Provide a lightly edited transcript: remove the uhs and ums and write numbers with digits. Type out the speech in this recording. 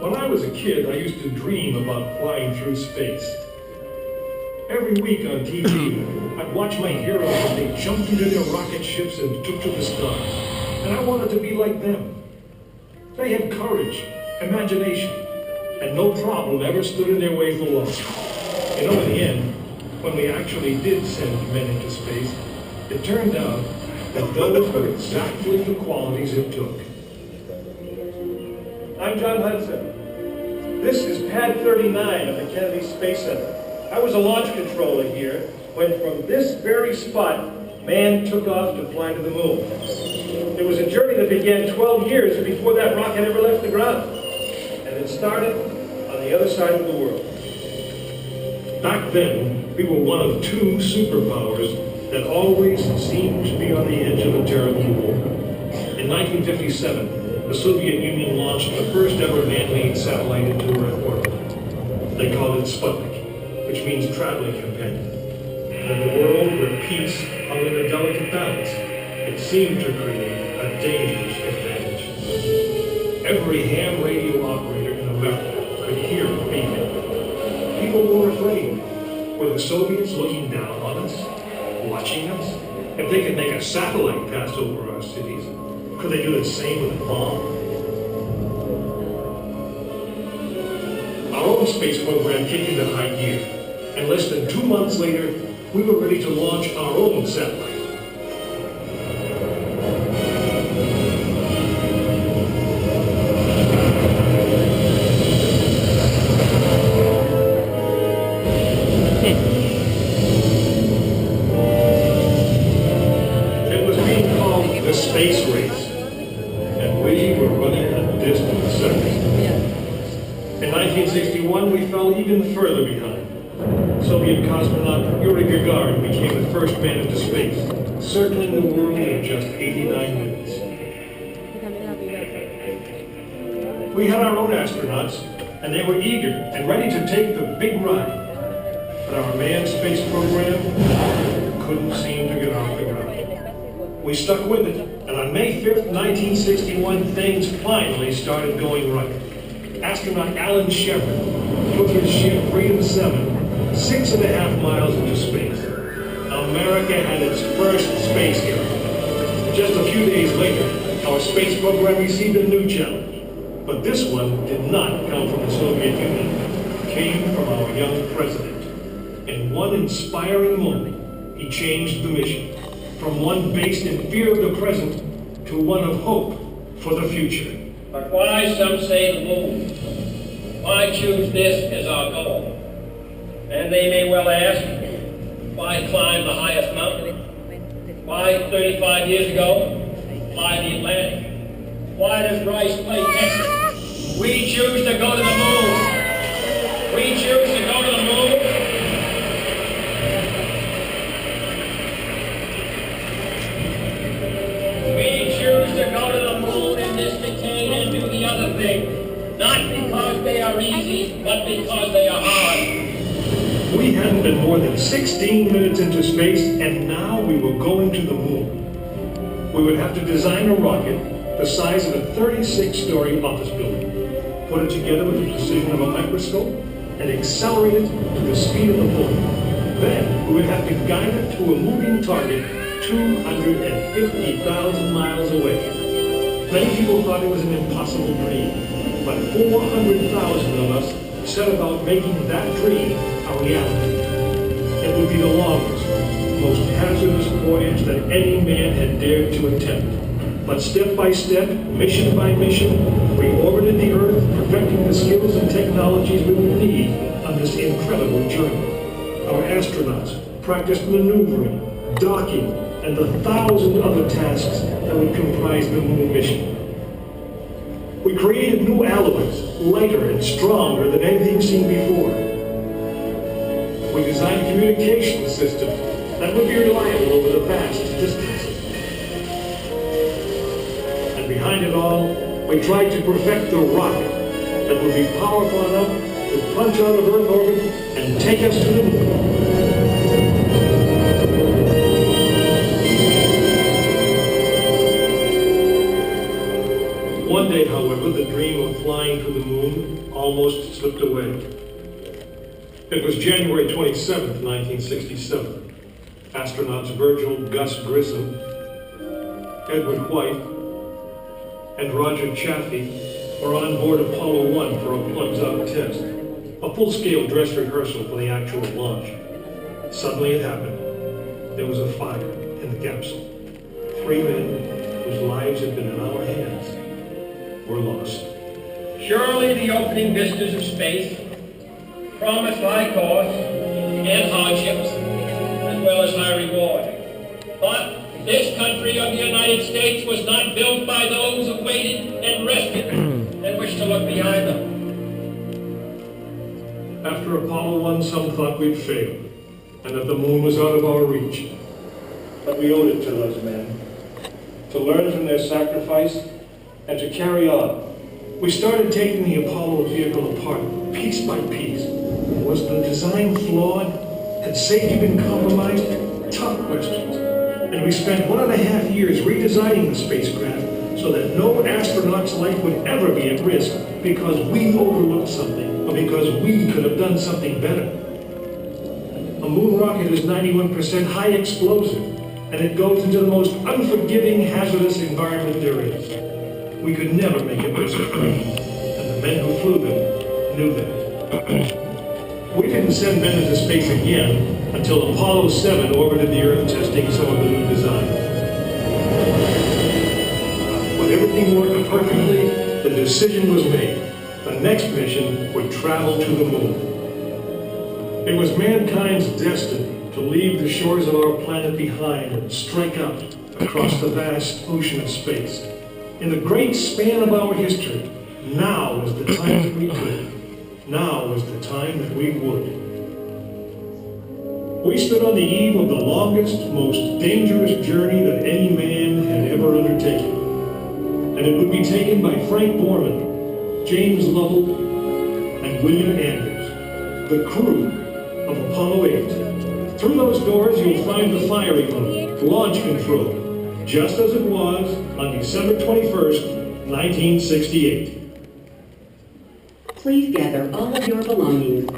When I was a kid, I used to dream about flying through space. Every week on TV, I'd watch my heroes as they jumped into their rocket ships and took to the stars. And I wanted to be like them. They had courage, imagination, and no problem ever stood in their way for long. You know, in the end, when we actually did send men into space, it turned out that those were exactly the qualities it took. I'm John Hudson. This is Pad 39 of the Kennedy Space Center. I was a launch controller here when from this very spot, man took off to fly to the moon. It was a journey that began 12 years before that rocket ever left the ground. And it started on the other side of the world. Back then, we were one of two superpowers that always seemed to be on the edge of a terrible war. In 1957, the Soviet Union launched the first ever man-made satellite into Earth orbit. They called it Sputnik, which means traveling companion. And in a world where peace hung in a delicate balance, it seemed to create a dangerous advantage. Every ham radio operator in America could hear the beacon. People were afraid. Were the Soviets looking down on us, watching us? If they could make a satellite pass over our cities, could they do the same with a bomb? Our own space program kicked into high gear, and less than 2 months later, we were ready to launch our own satellite. It was being called the space race, and we were running a distant second. In 1961, we fell even further behind. Soviet cosmonaut Yuri Gagarin became the first man into space, circling the world in just 89 minutes. We had our own astronauts, and they were eager and ready to take the big ride. But our manned space program couldn't seem to get off the ground. We stuck with it, and on May 5th, 1961, things finally started going right. Astronaut Alan Shepard took his ship Freedom 7 6.5 miles into space. America had its first space hero. Just a few days later, our space program received a new challenge. But this one did not come from the Soviet Union. It came from our young president. In one inspiring moment, he changed the mission from one based in fear of the present to one of hope for the future. But why, some say, the moon? Why choose this as our goal? And they may well ask, why climb the highest mountain? Why 35 years ago, fly the Atlantic? Why does Rice play Texas? We choose to go to the moon. We choose to go to the moon. We choose to go to the moon in this decade and do the other thing. Not because they are easy, but because they are hard. We hadn't been more than 16 minutes into space, and now we were going to the moon. We would have to design a rocket the size of a 36-story office building, put it together with the precision of a microscope, and accelerate it to the speed of the bullet. Then we would have to guide it to a moving target 250,000 miles away. Many people thought it was an impossible dream, but 400,000 of us set about making that dream a reality. It would be the longest, most hazardous voyage that any man had dared to attempt. But step by step, mission by mission, we orbited the Earth, perfecting the skills and technologies we would need on this incredible journey. Our astronauts practiced maneuvering, docking, and the 1,000 other tasks that would comprise the moon mission. We created new alloys, lighter and stronger than anything seen before. We designed communication systems that would be reliable over the vast distances. And behind it all, we tried to perfect the rocket that would be powerful enough to punch out of Earth orbit and take us to the moon. One day, however, the dream of flying to the moon almost slipped away. It was January 27th, 1967. Astronauts Virgil Gus Grissom, Edward White, and Roger Chaffee were on board Apollo 1 for a plugs-out test, a full-scale dress rehearsal for the actual launch. Suddenly it happened. There was a fire in the capsule. 3 men whose lives had been in our hands were lost. Surely the opening vistas of space promise high costs and hardships, as well as high reward. But this country of the United States was not built by those who waited and rested and wished to look behind them. After Apollo 1, some thought we'd failed, and that the moon was out of our reach. But we owed it to those men, to learn from their sacrifice, and to carry on. We started taking the Apollo vehicle apart, piece by piece. Was the design flawed? Had safety been compromised? Tough questions. And we spent 1.5 years redesigning the spacecraft so that no astronaut's life would ever be at risk because we overlooked something, or because we could have done something better. A moon rocket is 91% high explosive, and it goes into the most unforgiving, hazardous environment there is. We could never make it risk-free, and the men who flew them knew that. We didn't send men into space again until Apollo 7 orbited the Earth testing some of the new design. When everything worked perfectly, the decision was made. The next mission would travel to the moon. It was mankind's destiny to leave the shores of our planet behind and strike out across the vast ocean of space. In the great span of our history, now was the time that we could. Now was the time that we would. We stood on the eve of the longest, most dangerous journey that any man had ever undertaken. And it would be taken by Frank Borman, James Lovell, and William Anders, the crew of Apollo 8. Through those doors, you'll find the firing room, launch control, just as it was on December 21st, 1968. Please gather all of your belongings.